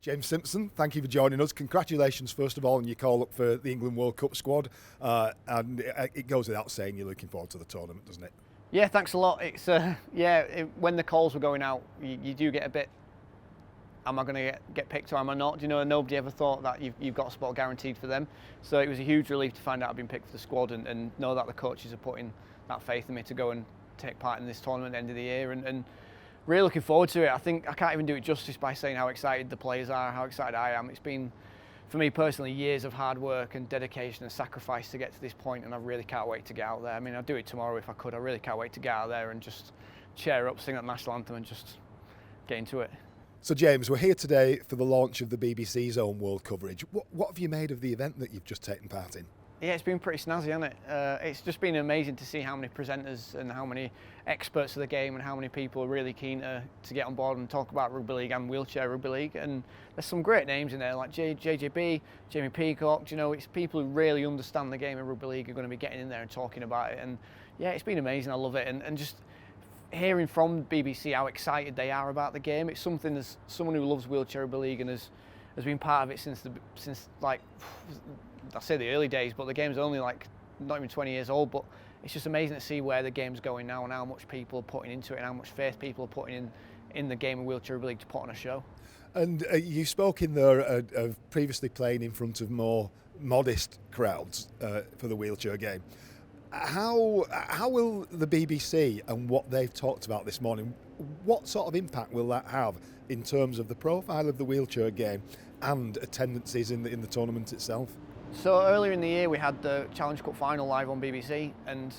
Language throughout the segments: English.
James Simpson, thank you for joining us. Congratulations, first of all, on your call up for the England World Cup squad. And it goes without saying you're looking forward to the tournament, doesn't it? Yeah, thanks a lot. It's when the calls were going out, you do get a bit, am I going to get picked or am I not? Nobody ever thought that you've got a spot guaranteed for them. So it was a huge relief to find out I've been picked for the squad and know that the coaches are putting that faith in me to go and take part in this tournament at the end of the year. And really looking forward to it. I think I can't even do it justice by saying how excited the players are, how excited I am. It's been, for me personally, years of hard work and dedication and sacrifice to get to this point, and I really can't wait to get out there. I mean, I'd do it tomorrow if I could. I really can't wait to get out there and just cheer up, sing that national anthem and just get into it. So James, we're here today for the launch of the BBC's own world coverage. What have you made of the event that you've just taken part in? Yeah, it's been pretty snazzy, hasn't it? It's just been amazing to see how many presenters and how many experts of the game and how many people are really keen to get on board and talk about rugby league and wheelchair rugby league. And there's some great names in there like JJB, Jamie Peacock. It's people who really understand the game of rugby league are going to be getting in there and talking about it. And yeah, it's been amazing. I love it. And just hearing from BBC how excited they are about the game. It's something as someone who loves wheelchair rugby league and has been part of it since like, I say the early days, but the game's only like not even 20 years old. But it's just amazing to see where the game's going now and how much people are putting into it and how much faith people are putting in the game of wheelchair rugby league to put on a show. And you spoke in there of previously playing in front of more modest crowds for the wheelchair game. How will the BBC and what they've talked about this morning, what sort of impact will that have in terms of the profile of the wheelchair game and attendances in the tournament itself? So earlier in the year we had the Challenge Cup final live on BBC, and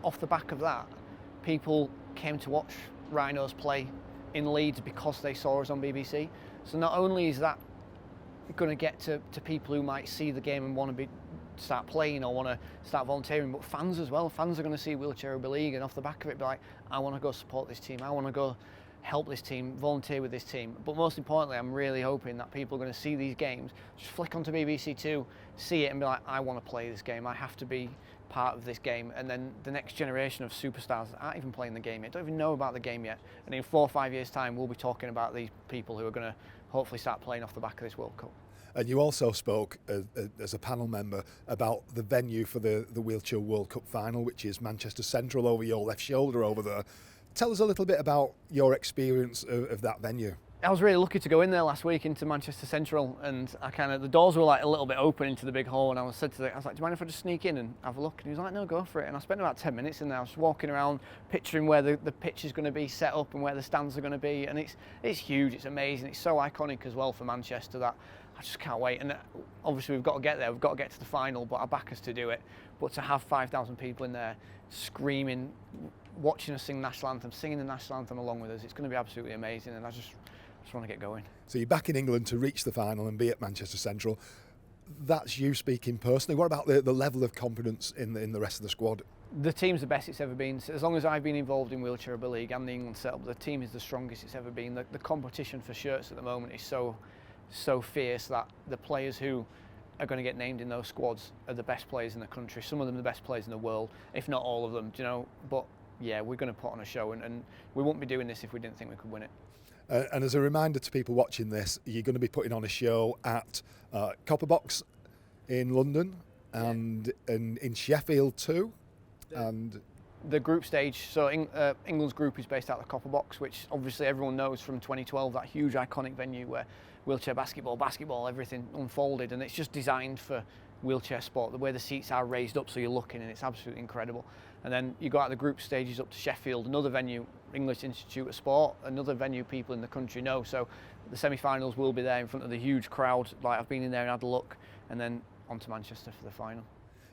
off the back of that, people came to watch Rhinos play in Leeds because they saw us on BBC. So not only is that going to get to people who might see the game and want to start playing or want to start volunteering, but fans as well. Fans are going to see wheelchair rugby league and off the back of it be like, I want to go support this team, I want to go help this team, volunteer with this team. But most importantly, I'm really hoping that people are going to see these games, just flick onto BBC Two, see it and be like, I want to play this game, I have to be part of this game. And then the next generation of superstars that aren't even playing the game yet, don't even know about the game yet, and in 4 or 5 years time we'll be talking about these people who are going to hopefully start playing off the back of this World Cup. And you also spoke as a panel member about the venue for the Wheelchair World Cup final, which is Manchester Central over your left shoulder over there. Tell us a little bit about your experience of that venue. I was really lucky to go in there last week into Manchester Central, and the doors were like a little bit open into the big hall, and I was like, do you mind if I just sneak in and have a look? And he was like, no, go for it. And I spent about 10 minutes in there. I was walking around, picturing where the pitch is going to be set up and where the stands are going to be, and it's huge, it's amazing, it's so iconic as well for Manchester that I just can't wait. And obviously we've got to get there, we've got to get to the final, but I back us to do it. But to have 5,000 people in there screaming, watching us sing national anthem, singing the national anthem along with us, it's going to be absolutely amazing, and I just want to get going. So you're back in England to reach the final and be at Manchester Central. That's you speaking personally. What about the level of confidence in the rest of the squad? The team's the best it's ever been. So as long as I've been involved in wheelchair rugby league and the England setup, the team is the strongest it's ever been. The competition for shirts at the moment is so fierce that the players who are going to get named in those squads are the best players in the country. Some of them the best players in the world, if not all of them. But yeah, we're going to put on a show, and we wouldn't be doing this if we didn't think we could win it. And as a reminder to people watching this, you're going to be putting on a show at Copper Box in London and in Sheffield too. And the group stage, so England's group is based out of the Copper Box, which obviously everyone knows from 2012, that huge iconic venue where wheelchair basketball, everything unfolded, and it's just designed for wheelchair sport. The way the seats are raised up so you're looking, and it's absolutely incredible. And then you go out the group stages up to Sheffield, another venue, English Institute of Sport, another venue people in the country know. So the semi-finals will be there in front of the huge crowd, like I've been in there and had a look, and then on to Manchester for the final.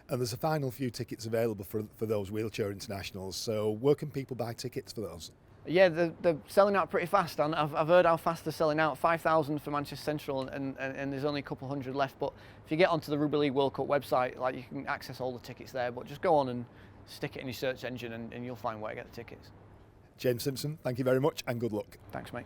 And there's a final few tickets available for those wheelchair internationals, so where can people buy tickets for those? Yeah, they're selling out pretty fast, and I've heard how fast they're selling out. 5,000 for Manchester Central, and there's only a couple hundred left. But if you get onto the Rugby League World Cup website, like, you can access all the tickets there. But just go on and stick it in your search engine, and you'll find where to get the tickets. James Simpson, thank you very much, and good luck. Thanks, mate.